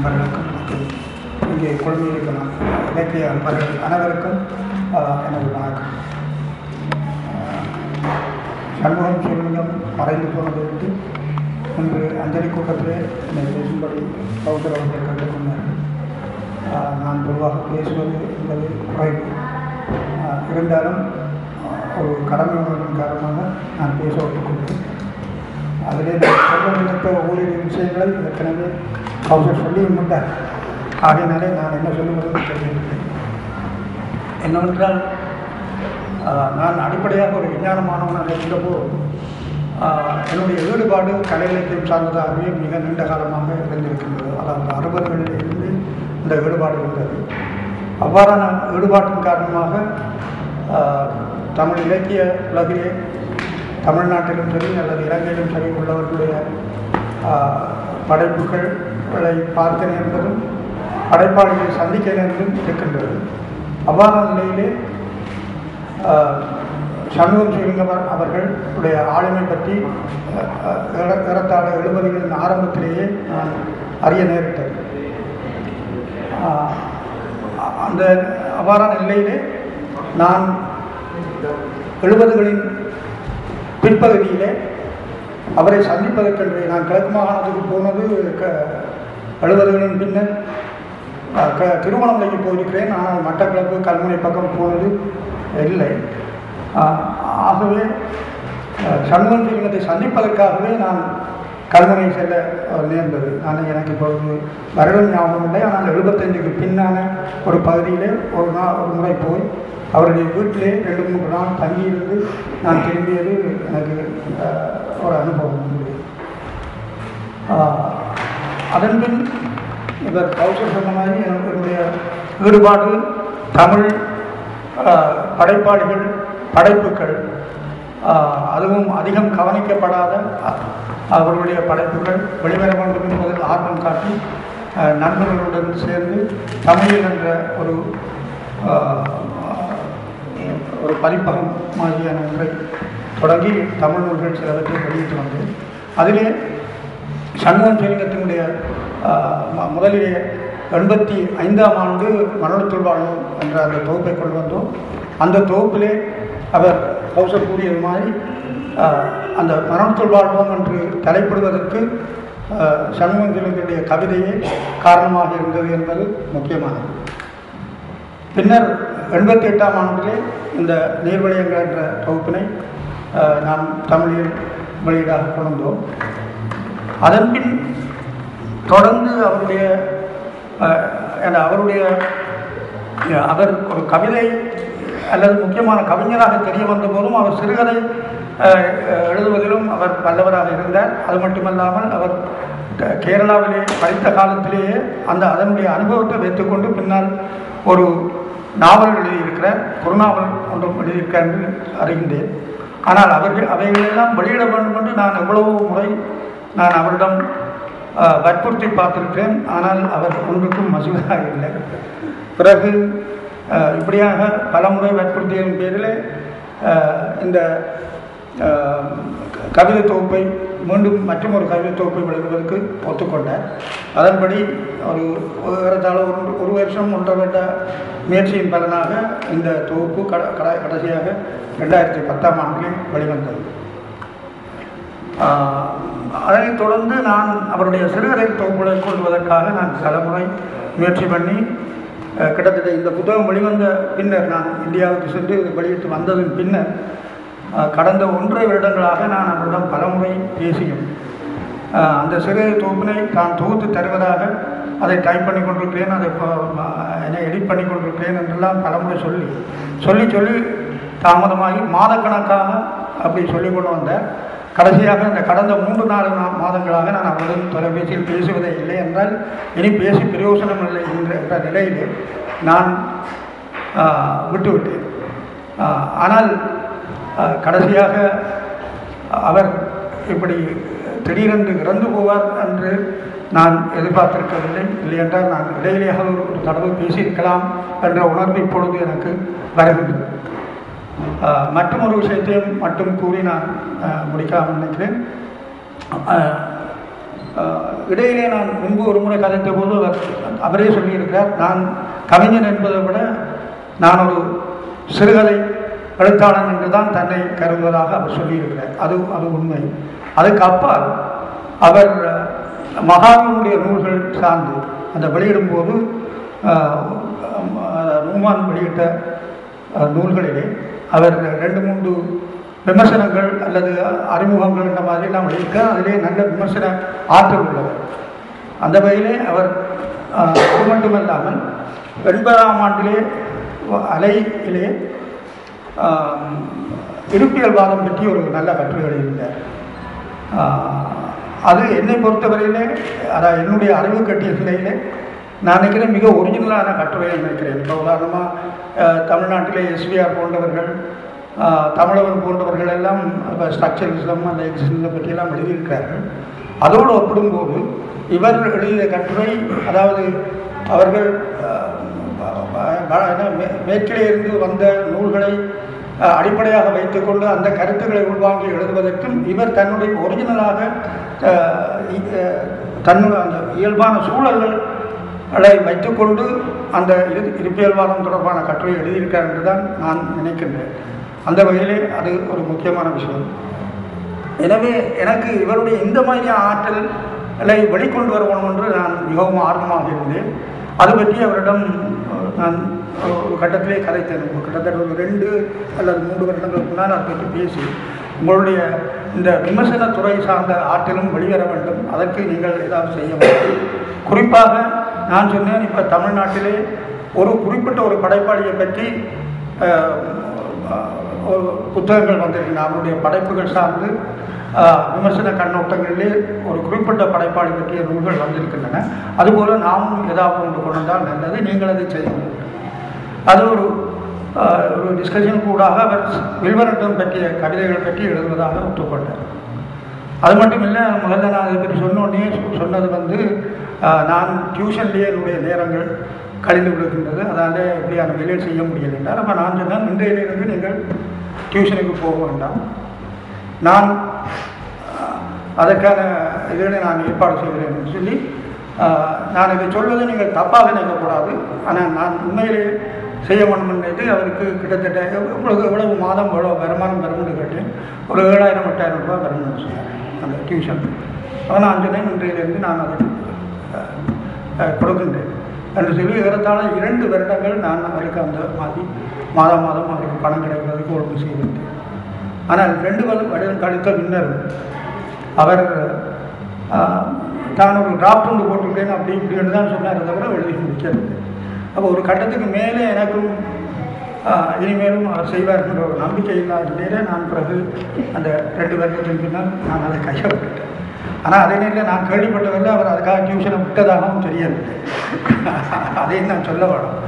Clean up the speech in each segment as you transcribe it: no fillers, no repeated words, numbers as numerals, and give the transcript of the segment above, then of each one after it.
நண்பர்களுக்கும் மற்றும் இங்கே குழுமியிருக்கலாம் இலக்கிய நண்பர்கள் அனைவருக்கும் எனது வணக்கம். சண்முகம் சிவலிங்கம் மறைந்து போனதை விட்டு இன்று அஞ்சலி கூட்டத்திலே என்னை பேசும்படி பௌத்தர் அவர்கள் கேட்டுக்கொண்டார்கள். நான் பொதுவாக பேசுவது என்பது குறைவு, இருந்தாலும் ஒரு கடமை உணர்வின் காரணமாக நான் பேச ஒத்துக்கொண்டேன். அதிலே நான் சொல்ல நினைத்த ஓரிரு விஷயங்களை ஏற்கனவே பௌத்தர் சொல்லியும் கொண்டார். ஆகையினாலே நான் என்ன சொல்லுவது தெரியவில்லை. என்னவென்றால், நான் அடிப்படையாக ஒரு விஞ்ஞான மாணவனாக இருந்தபோது என்னுடைய ஈடுபாடு கலை இலக்கியம் சார்ந்ததாகவே மிக நீண்ட காலமாக இருந்திருக்கின்றது. அதாவது 60களில் இருந்து இந்த ஈடுபாடு இருந்தது. அவ்வாறான ஈடுபாட்டின் காரணமாக தமிழ் இலக்கிய உலகிலே தமிழ்நாட்டிலும் சரி அல்லது இலங்கையிலும் சரி உள்ளவர்களுடைய படைப்புகளை பார்க்க நேர்ந்ததும் படைப்பாளிகளை சந்திக்க நேர்ந்தும் இருக்கின்றது. அவ்வாறான நிலையிலே சண்முகம் சிவலிங்கம் அவர்களுடைய ஆளுமை பற்றி ஏறத்தாழ 70களின் ஆரம்பத்திலேயே நான் அறிய நேரிட்டது. அந்த அவ்வாறான நிலையிலே நான் 70களின் பிற்பகுதியிலே அவரை சந்திப்பதற்கென்று நான் கிழக்கு மாகாணத்துக்கு போனது 70களின் பின்னர் திருவண்ணாமலைக்கு போயிருக்கிறேன். ஆனால் மட்டக்களப்பு கல்முனை பக்கம் போனது இல்லை. ஆகவே சண்முகம் சிவலிங்கத்தை சந்திப்பதற்காகவே நான் கல்முனை செல்ல நேர்ந்தது. எனக்கு இப்பொழுது வருடம் ஞாபகம் இல்லை. ஆனால் 75க்கு பின்னான ஒரு பகுதியிலே ஒரு முறை போய் அவருடைய வீட்டிலே 2-3 நாள் தங்கியிருந்து நான் திரும்பியது எனக்கு ஒரு அனுபவம் உண்டு. அதன்பின் இவர் கௌசல் சொன்ன மாதிரி என்னுடைய ஈடுபாடு தமிழ் படைப்பாளிகள் படைப்புகள், அதுவும் அதிகம் கவனிக்கப்படாத அவர்களுடைய படைப்புகள் வெளிவர வேண்டும் என்பதில் ஆர்வம் காட்டி நண்பர்களுடன் சேர்ந்து தமிழில் என்ற ஒரு பதிப்பகம் மாதிரியான ஒன்றை தொடங்கி தமிழ் நூல்கள் சிலவற்றை வெளியிட்டு வந்தேன். அதிலே சண்முகம் சிவலிங்கத்தினுடைய முதலிலே 85ஆம் ஆண்டு மரணத்துள் வாழும் என்ற அந்த தொகுப்பை கொண்டு வந்தோம். அந்த தொகுப்பிலே அவர் கௌசல் கூறியது மாதிரி அந்த மரணத்துள் வாழ்வோம் என்று தலைப்படுவதற்கு சண்முகம் சிவலிங்கத்தினுடைய கவிதையே காரணமாக இருந்தது என்பது முக்கியமானது. பின்னர் 88ஆம் ஆண்டிலே இந்த நீர்வழியங்கள் என்ற தொகுப்பினை நாம் தமிழில் வெளியீடாக கொண்டோம். அதன்பின் தொடர்ந்து அவர் ஒரு கவிதை அல்லது முக்கியமான கவிஞராக தெரிய வந்த போதும் அவர் சிறுகதை எழுதுவதிலும் அவர் வல்லவராக இருந்தார். அது மட்டுமல்லாமல் அவர் கேரளாவிலே படித்த காலத்திலேயே அதனுடைய அனுபவத்தை வைத்துக்கொண்டு பின்னால் ஒரு நாவல் எழுதியிருக்கிறார், குறுநாவல் ஒன்றும் எழுதியிருக்கார் என்று அறிகின்றேன். ஆனால் அவைகளெல்லாம் வெளியிட வேண்டும் என்று நான் எவ்வளவோ முறை நான் அவரிடம் வற்புறுத்தி பார்த்திருக்கிறேன். ஆனால் அவர் ஒன்றுக்கும் மசூதாக இல்லை. பிறகு இப்படியாக பல முறை வற்புறுத்தியின் பேரில் இந்த கவிதை தொகுப்பை மீண்டும் மற்றொரு கவிதை தொகுப்பை வெளியிடுவதற்கு ஒத்துக்கொண்டார். அதன்படி ஏறத்தாழ ஒரு வருஷம் 1.5 வருட முயற்சியின் பலனாக இந்த தொகுப்பு கடைசியாக 2010ஆம் ஆண்டிலே வெளிவந்தது. அதனைத் தொடர்ந்து நான் அவருடைய சிறுகதை தொகுப்புகளை கொள்வதற்காக நான் பல முறை முயற்சி பண்ணி கிட்டத்தட்ட இந்த புத்தகம் வெளிவந்த பின்னர் நான் இந்தியாவுக்கு சென்று வெளியிட்டு வந்ததன் பின்னர் கடந்த 1.5 வருடங்களாக நான் அவரிடம் பல முறை பேசியும் அந்த சிறுகதை தொகுப்பினை தான் தொகுத்து தருவதாக அதை டைப் பண்ணி கொண்டிருக்கிறேன், அதை எடிட் பண்ணி கொண்டிருக்கிறேன் என்றெல்லாம் பல முறை சொல்லி தாமதமாகி மாதக்கணக்காக அப்படி சொல்லி கொண்டு வந்தார். கடைசியாக இந்த கடந்த 3-4 மாதங்களாக நான் அவருடன் தொலைபேசியில் பேசுவதே இல்லை. என்றால் இனி பேசி பிரயோசனம் இல்லை என்ற நிலையிலே நான் விட்டுவிட்டேன். ஆனால் கடைசியாக அவர் இப்படி திடீரென்று இறந்து போவார் என்று நான் எதிர்பார்த்திருக்கவில்லை. இல்லையென்றால் நான் இடையிலேயாக ஒரு தடவை பேசியிருக்கலாம் என்ற உணர்வு இப்பொழுது எனக்கு வருகின்றது. மற்றும் ஒரு விஷயத்தையும் மட்டும் கூறி நான் முடிக்கலாம் நினைக்கிறேன். இடையிலே நான் முன்பு ஒரு முறை கதைத்த போது அவரே சொல்லியிருக்கிறார், நான் கவிஞன் என்பதை விட நான் ஒரு சிறுகதை எழுத்தாளன் என்று தான் தன்னை கருதுவதாக அவர் சொல்லியிருக்கிறார். அது உண்மை. அதுக்கு அப்பால் அவர் மகாவினுடைய நூல்கள் சார்ந்து அந்த வெளியிடும்போது ரூமான் வெளியிட்ட நூல்களிலே அவர் 2-3 விமர்சனங்கள் அல்லது அறிமுகங்கள் என்ற மாதிரிலாம் வெளியிட்ட அதிலே நல்ல விமர்சன ஆற்றல் உள்ளவர். அந்த வகையிலே அவர் அது மட்டுமல்லாமல் 80ஆம் ஆண்டிலே அலையிலே இருப்பியல்வாதம் பற்றி ஒரு நல்ல கட்டுரை எழுதியிருந்தார். அது என்னை பொறுத்தவரையிலே அதாவது என்னுடைய அறிவு கட்டிய சிலையிலே நான் நினைக்கிறேன் மிக ஒரிஜினலான கட்டுரையை நினைக்கிறேன். இப்போ உதாரணமாக தமிழ்நாட்டிலே எஸ்விஆர் போன்றவர்கள், தமிழவன் போன்றவர்கள் எல்லாம் இப்போ ஸ்ட்ரக்சரலிசம் அந்த எக்ஸிஸ்டன்ஸை பற்றியெல்லாம் எழுதியிருக்கிறார்கள். அதோடு ஒப்பிடும்போது இவர் எழுதிய கட்டுரை, அதாவது அவர்கள் மேற்கிலே இருந்து வந்த நூல்களை அடிப்படையாக வைத்துக்கொண்டு அந்த கருத்துக்களை உள்வாங்கி எழுதுவதற்கும் இவர் தன்னுடைய ஒரிஜினலாக தன்னுடைய அந்த இயல்பான சூழல்களை வைத்துக்கொண்டு அந்த இருப்பியல்வாதம் தொடர்பான கட்டுரை எழுதியிருக்கார் என்று தான் நான் நினைக்கின்றேன். அந்த வகையிலே அது ஒரு முக்கியமான விஷயம். எனவே எனக்கு இவருடைய இந்த மாதிரியான ஆற்றலை வெளிக்கொண்டு வரணும் என்று நான் மிகவும் ஆர்வமாக இருந்தேன். அது பற்றி அவரிடம் நான் ஒரு கட்டத்திலே கதைத்தேன். கிட்டத்தட்ட ஒரு 2 அல்லது 3 வருடங்களுக்கு முன்னால் அதை பற்றி பேசி, உங்களுடைய இந்த விமர்சனத்துறை சார்ந்த ஆற்றலும் வெளிவர வேண்டும், அதற்கு நீங்கள் ஏதாவது செய்ய வேண்டும். குறிப்பாக நான் சொன்னேன், இப்போ தமிழ்நாட்டிலே ஒரு குறிப்பிட்ட ஒரு படைப்பாளியை பற்றி ஒரு புத்தகங்கள் வந்திருக்கின்றன. அவருடைய படைப்புகள் சார்ந்து விமர்சன கண்ணோட்டங்களிலே ஒரு குறிப்பிட்ட படைப்பாளி பற்றிய நூல்கள் வந்திருக்கின்றன. அதுபோல் நாமும் ஏதாவது ஒன்று கொண்டு வந்தால் நல்லது, நீங்கள் அதை செய்யணும். அது ஒரு டிஸ்கஷன் கூடாக அவர் வில்வரட்டம் பற்றிய கவிதைகள் பற்றி எழுதுவதாக ஒத்துக்கொண்டார். அது மட்டும் இல்லை, முதல்ல நான் அதை பற்றி சொன்னோடனே சொன்னது நான் டியூஷன்லேயே என்னுடைய நேரங்கள் கழிந்து விடுகின்றது, அதனால் எப்படியான வேலையில் செய்ய முடியலை என்றார். அப்போ நான் சொன்னேன், இன்றையிலிருந்து நீங்கள் டியூஷனுக்கு போக வேண்டாம், நான் அதற்கான இதில் நான் ஏற்பாடு செய்கிறேன் என்று சொல்லி, நான் இதை சொல்வதை நீங்கள் தப்பாக நினைக்கக்கூடாது, ஆனால் நான் உண்மையிலே செய்ய வேண்டும்ன்றது அவருக்கு கிட்டத்தட்ட உங்களுக்கு எவ்வளவு மாதம் எவ்வளோ வருமானம் வரும்னு கேட்டேன். ஒரு 7,000-8,000 ரூபாய் வரும்னு சொன்னார் அந்த டியூஷன். ஆனால் நான் சொன்னேன், இன்றையிலிருந்து நான் அதை கொடுக்கின்றேன் என்று சொல்லி ஏறத்தாழ 2 வருடங்கள் நான் அவருக்கு அந்த மாதிரி மாதம் அவருக்கு பணம் கிடைக்கிறதுக்கு ஒழுங்கு செய்திருந்தேன். ஆனால் 2 வருடம் கழித்த பின்னர் அவர் தான் ஒரு டிராஃப்ட் ஒன்று போட்டுவிட்டேன் அப்படி இப்படின்னு தான் சொன்னார், தவிர எழுதி முடிக்கிறது. அப்போ ஒரு கட்டத்துக்கு மேலே எனக்கும் இனிமேலும் அவர் செய்வார் என்ற ஒரு நம்பிக்கை இல்லாத நேரே நான் பிறகு அந்த 2 வருடத்திற்கு பின்னால் நான் அதை கையை விட்டுட்டேன். ஆனால் அதே நேரத்தில் நான் கேள்விப்பட்டதில்லை அவர் அதுக்காக டியூஷனை விட்டதாகவும் தெரியவில்லை, அதையும் நான் சொல்ல வேணும்.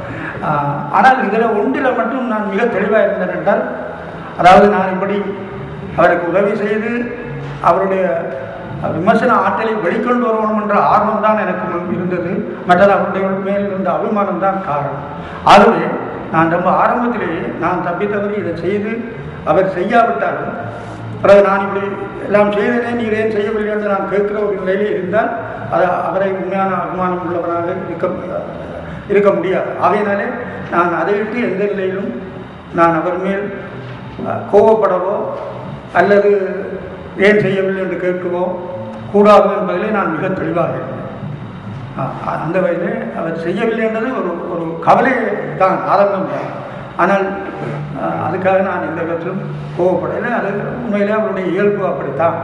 ஆனால் இதில் ஒன்றில் மட்டும் நான் மிக தெளிவாக இருந்தேன் என்றால், அதாவது நான் இப்படி அவருக்கு உதவி செய்து அவருடைய விமர்சன ஆற்றலை வெளிக்கொண்டு வரணும் என்ற ஆர்வம் தான் எனக்கு இருந்தது. மற்றது அவருடைய மேல் இருந்த அபிமானம் தான் காரணம். ஆகவே நான் ரொம்ப ஆரம்பத்திலேயே நான் தப்பித்தவரை இதை செய்து அவர் செய்யாவிட்டாலும் பிறகு நான் இப்படி எல்லாம் செய்தேனே நீர் ஏன் செய்யவில்லை என்று நான் கேட்கிற ஒரு நிலையிலே இருந்தால் அது அவரை உண்மையான அபிமானம் உள்ளவராக இருக்க முடியாது. ஆகையினாலே நான் அதை விட்டு எந்த நிலையிலும் நான் அவர் மேல் கோபப்படவோ அல்லது ஏன் செய்யவில்லை என்று கேட்கவோ கூடாது என்பதிலே நான் மிக தெளிவாக இருந்தேன். அந்த வகையிலே அவர் செய்யவில்லை என்பது ஒரு கவலை தான், ஆதங்கம் தான். ஆனால் அதுக்காக நான் எந்த விதத்திலும் கோவப்படலை. அது உண்மையிலே அவருடைய இயல்பு அப்படித்தான்.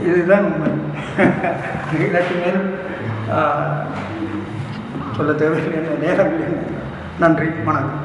இதுதான் உண்மை. இதற்கு மேல் சொல்ல தேவையில்லை, நேரம் இல்லை. நன்றி, வணக்கம்.